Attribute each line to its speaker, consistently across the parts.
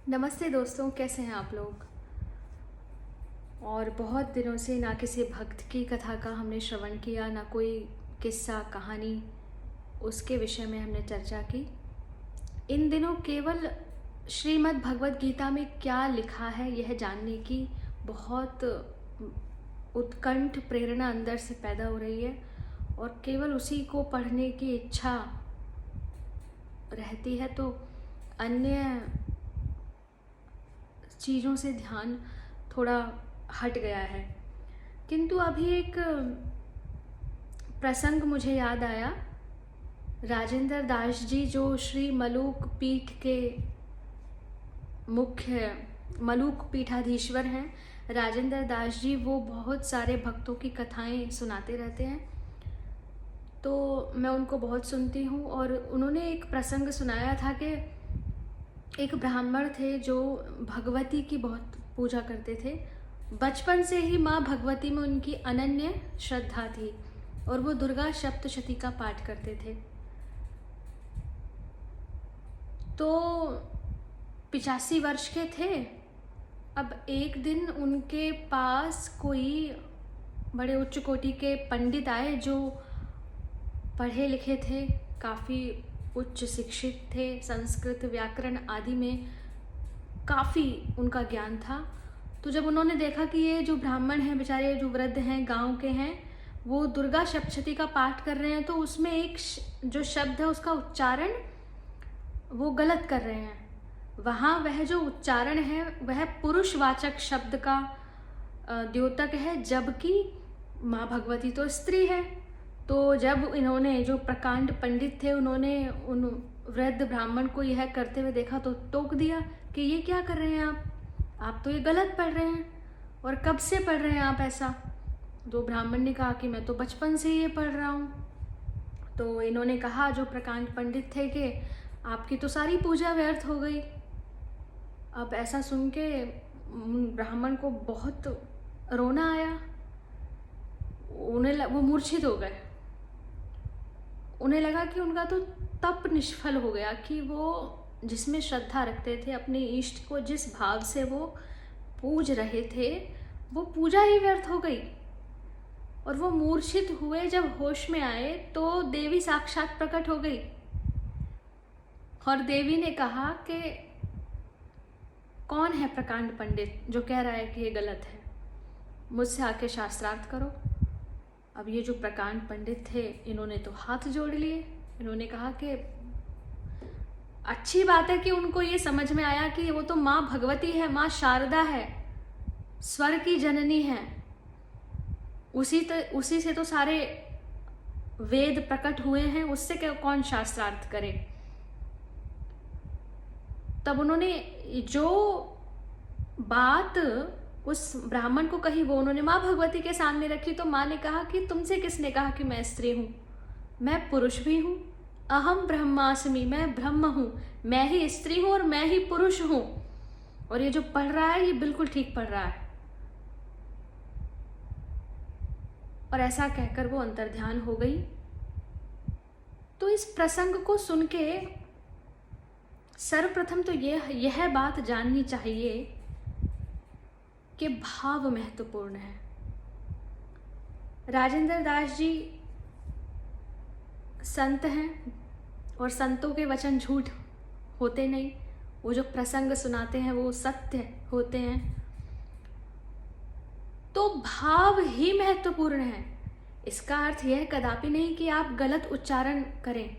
Speaker 1: नमस्ते दोस्तों, कैसे हैं आप लोग। और बहुत दिनों से ना किसी भक्त की कथा का हमने श्रवण किया, ना कोई किस्सा कहानी उसके विषय में हमने चर्चा की। इन दिनों केवल श्रीमद् भगवत गीता में क्या लिखा है यह जानने की बहुत उत्कंठ प्रेरणा अंदर से पैदा हो रही है और केवल उसी को पढ़ने की इच्छा रहती है, तो अन्य चीज़ों से ध्यान थोड़ा हट गया है। किंतु अभी एक प्रसंग मुझे याद आया। राजेंद्र दास जी, जो श्री मलूक पीठ के मुख्य मलूक पीठाधीश्वर हैं, राजेंद्र दास जी, वो बहुत सारे भक्तों की कथाएं सुनाते रहते हैं, तो मैं उनको बहुत सुनती हूँ। और उन्होंने एक प्रसंग सुनाया था कि एक ब्राह्मण थे जो भगवती की बहुत पूजा करते थे। बचपन से ही माँ भगवती में उनकी अनन्य श्रद्धा थी और वो दुर्गा सप्तशती का पाठ करते थे। तो 85 वर्ष के थे। अब एक दिन उनके पास कोई बड़े उच्च कोटि के पंडित आए जो पढ़े लिखे थे, काफ़ी उच्च शिक्षित थे, संस्कृत व्याकरण आदि में काफ़ी उनका ज्ञान था। तो जब उन्होंने देखा कि ये जो ब्राह्मण हैं बेचारे, जो वृद्ध हैं, गांव के हैं, वो दुर्गा सप्तशती का पाठ कर रहे हैं, तो उसमें एक जो शब्द है उसका उच्चारण वो गलत कर रहे हैं। वहाँ वह जो उच्चारण है वह पुरुषवाचक शब्द का द्योतक है, जबकि माँ भगवती तो स्त्री है। तो जब इन्होंने, जो प्रकांड पंडित थे, उन्होंने उन वृद्ध ब्राह्मण को यह करते हुए देखा तो टोक दिया कि ये क्या कर रहे हैं आप तो ये गलत पढ़ रहे हैं, और कब से पढ़ रहे हैं आप ऐसा। तो ब्राह्मण ने कहा कि मैं तो बचपन से ये पढ़ रहा हूँ। तो इन्होंने कहा, जो प्रकांड पंडित थे, कि आपकी तो सारी पूजा व्यर्थ हो गई। अब ऐसा सुन के ब्राह्मण को बहुत रोना आया, वो मूर्छित हो गए। उन्हें लगा कि उनका तो तप निष्फल हो गया, कि वो जिसमें श्रद्धा रखते थे, अपने इष्ट को जिस भाव से वो पूज रहे थे, वो पूजा ही व्यर्थ हो गई। और वो मूर्छित हुए। जब होश में आए तो देवी साक्षात प्रकट हो गई और देवी ने कहा कि कौन है प्रकांड पंडित जो कह रहा है कि ये गलत है, मुझसे आके शास्त्रार्थ करो। अब ये जो प्रकांड पंडित थे, इन्होंने तो हाथ जोड़ लिए। इन्होंने कहा कि अच्छी बात है कि उनको ये समझ में आया कि वो तो माँ भगवती है, माँ शारदा है, स्वर की जननी है, उसी से तो सारे वेद प्रकट हुए हैं, उससे कौन शास्त्रार्थ करे। तब उन्होंने जो बात उस ब्राह्मण को कही, वो उन्होंने माँ भगवती के सामने रखी। तो माँ ने कहा कि तुमसे किसने कहा कि मैं स्त्री हूँ, मैं पुरुष भी हूँ। अहम ब्रह्मास्मि, मैं ब्रह्म हूँ, मैं ही स्त्री हूँ और मैं ही पुरुष हूँ। और ये जो पढ़ रहा है ये बिल्कुल ठीक पढ़ रहा है। और ऐसा कहकर वो अंतर्ध्यान हो गई। तो इस प्रसंग को सुन के सर्वप्रथम तो यह बात जाननी चाहिए कि भाव महत्वपूर्ण है। राजेंद्र दास जी संत हैं और संतों के वचन झूठ होते नहीं। वो जो प्रसंग सुनाते हैं वो सत्य होते हैं। तो भाव ही महत्वपूर्ण है। इसका अर्थ यह कदापि नहीं कि आप गलत उच्चारण करें,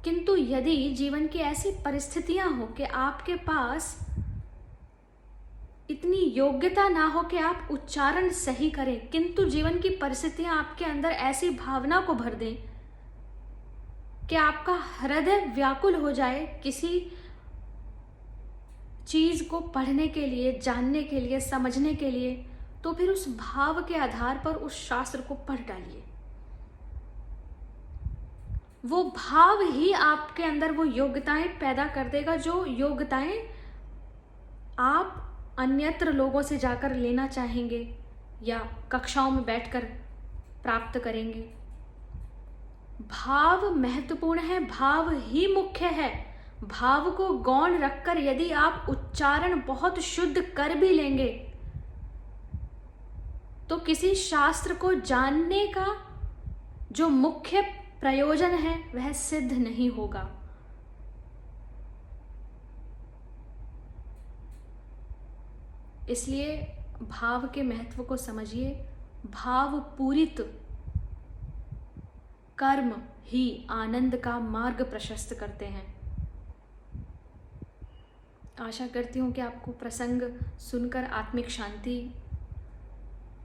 Speaker 1: किंतु यदि जीवन की ऐसी परिस्थितियां हो कि आपके पास इतनी योग्यता ना हो कि आप उच्चारण सही करें, किंतु जीवन की परिस्थितियां आपके अंदर ऐसी भावना को भर दें कि आपका हृदय व्याकुल हो जाए किसी चीज को पढ़ने के लिए, जानने के लिए, समझने के लिए, तो फिर उस भाव के आधार पर उस शास्त्र को पढ़ डालिए। वो भाव ही आपके अंदर वो योग्यताएं पैदा कर देगा, जो योग्यताएं आप अन्यत्र लोगों से जाकर लेना चाहेंगे या कक्षाओं में बैठकर प्राप्त करेंगे। भाव महत्वपूर्ण है, भाव ही मुख्य है। भाव को गौण रखकर यदि आप उच्चारण बहुत शुद्ध कर भी लेंगे तो किसी शास्त्र को जानने का जो मुख्य प्रयोजन है वह सिद्ध नहीं होगा। इसलिए भाव के महत्व को समझिए। भाव पूरित कर्म ही आनंद का मार्ग प्रशस्त करते हैं। आशा करती हूँ कि आपको प्रसंग सुनकर आत्मिक शांति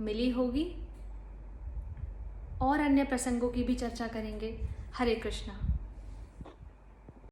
Speaker 1: मिली होगी। और अन्य प्रसंगों की भी चर्चा करेंगे। हरे कृष्णा।